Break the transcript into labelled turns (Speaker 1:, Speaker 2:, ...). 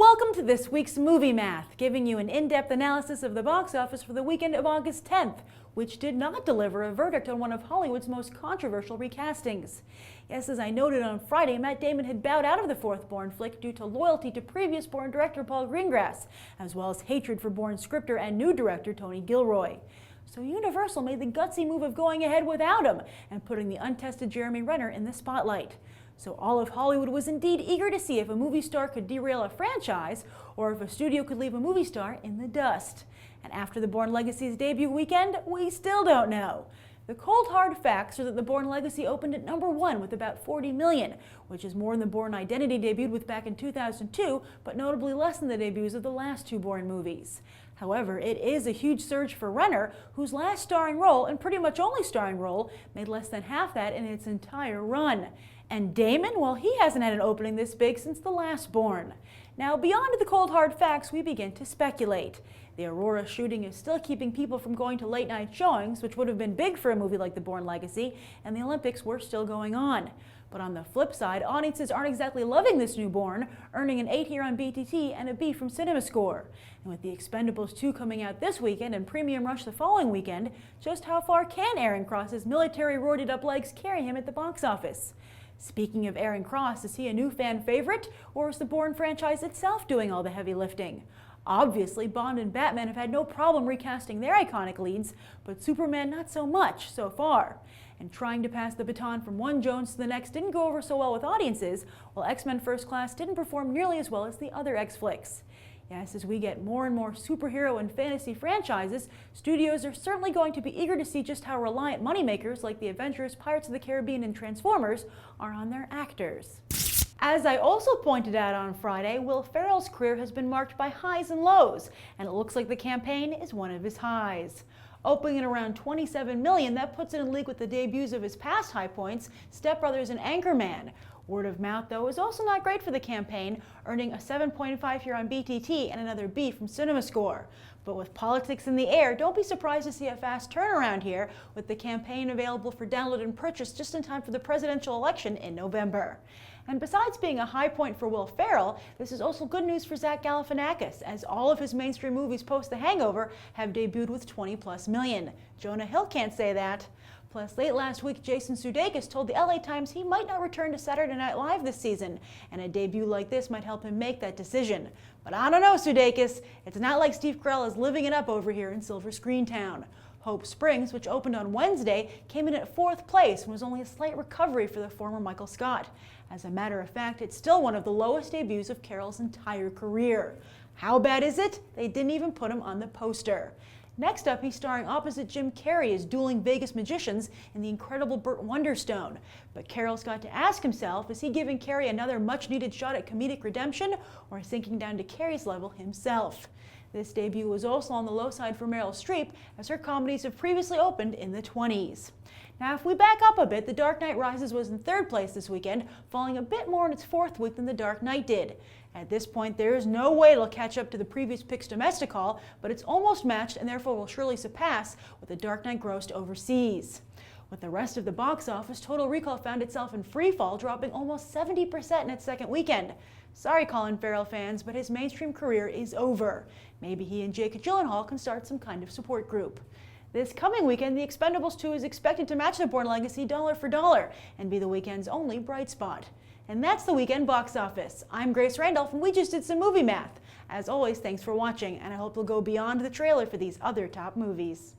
Speaker 1: Welcome to this week's Movie Math, giving you an in-depth analysis of the box office for the weekend of August 10th, which did not deliver a verdict on one of Hollywood's most controversial recastings. Yes, as I noted on Friday, Matt Damon had bowed out of the fourth Bourne flick due to loyalty to previous Bourne director Paul Greengrass, as well as hatred for Bourne scripter and new director Tony Gilroy. So Universal made the gutsy move of going ahead without him and putting the untested Jeremy Renner in the spotlight. So all of Hollywood was indeed eager to see if a movie star could derail a franchise or if a studio could leave a movie star in the dust. And after the Bourne Legacy's debut weekend, we still don't know. The cold hard facts are that the Bourne Legacy opened at #1 with about 40 million, which is more than the Bourne Identity debuted with back in 2002, but notably less than the debuts of the last two Bourne movies. However, it is a huge surge for Renner, whose last starring role, and pretty much only starring role, made less than half that in its entire run. And Damon, well, he hasn't had an opening this big since the last Bourne. Now, beyond the cold hard facts, we begin to speculate. The Aurora shooting is still keeping people from going to late night showings, which would have been big for a movie like The Bourne Legacy, and the Olympics were still going on. But on the flip side, audiences aren't exactly loving this new Bourne, earning an 8 here on BTT and a B from CinemaScore. And with the Expendables 2 coming out this weekend and Premium Rush the following weekend, just how far can Aaron Cross's military roided up legs carry him at the box office? Speaking of Aaron Cross, is he a new fan favorite, or is the Bourne franchise itself doing all the heavy lifting? Obviously, Bond and Batman have had no problem recasting their iconic leads, but Superman not so much so far. And trying to pass the baton from one Jones to the next didn't go over so well with audiences, while X-Men First Class didn't perform nearly as well as the other X-flicks. Yes, as we get more and more superhero and fantasy franchises, studios are certainly going to be eager to see just how reliant moneymakers like the Avengers, Pirates of the Caribbean, and Transformers are on their actors. As I also pointed out on Friday, Will Ferrell's career has been marked by highs and lows, and it looks like The Campaign is one of his highs. Opening at around 27 million, that puts it in league with the debuts of his past high points, Step Brothers and Anchorman. Word of mouth, though, is also not great for The Campaign, earning a 7.5 here on BTT and another B from CinemaScore. But with politics in the air, don't be surprised to see a fast turnaround here, with The Campaign available for download and purchase just in time for the presidential election in November. And besides being a high point for Will Ferrell, this is also good news for Zach Galifianakis, as all of his mainstream movies post The Hangover have debuted with 20+ million. Jonah Hill can't say that. Plus, late last week, Jason Sudeikis told the LA Times he might not return to Saturday Night Live this season, and a debut like this might help him make that decision. But I don't know, Sudeikis. It's not like Steve Carell is living it up over here in Silver Screen Town. Hope Springs, which opened on Wednesday, came in at 4th place and was only a slight recovery for the former Michael Scott. As a matter of fact, it's still one of the lowest debuts of Carell's entire career. How bad is it? They didn't even put him on the poster. Next up, he's starring opposite Jim Carrey as dueling Vegas magicians in The Incredible Burt Wonderstone. But Carell's got to ask himself, is he giving Carrey another much-needed shot at comedic redemption, or sinking down to Carrey's level himself? This debut was also on the low side for Meryl Streep, as her comedies have previously opened in the 20s. Now, if we back up a bit, The Dark Knight Rises was in 3rd place this weekend, falling a bit more in its 4th week than The Dark Knight did. At this point, there is no way it'll catch up to the previous pick's domestic haul, but it's almost matched and therefore will surely surpass what The Dark Knight grossed overseas. With the rest of the box office, Total Recall found itself in free fall, dropping almost 70% in its 2nd weekend. Sorry, Colin Farrell fans, but his mainstream career is over. Maybe he and Jake Gyllenhaal can start some kind of support group. This coming weekend, The Expendables 2 is expected to match the Bourne Legacy dollar for dollar and be the weekend's only bright spot. And that's the weekend box office. I'm Grace Randolph, and we just did some movie math. As always, thanks for watching, and I hope you'll go beyond the trailer for these other top movies.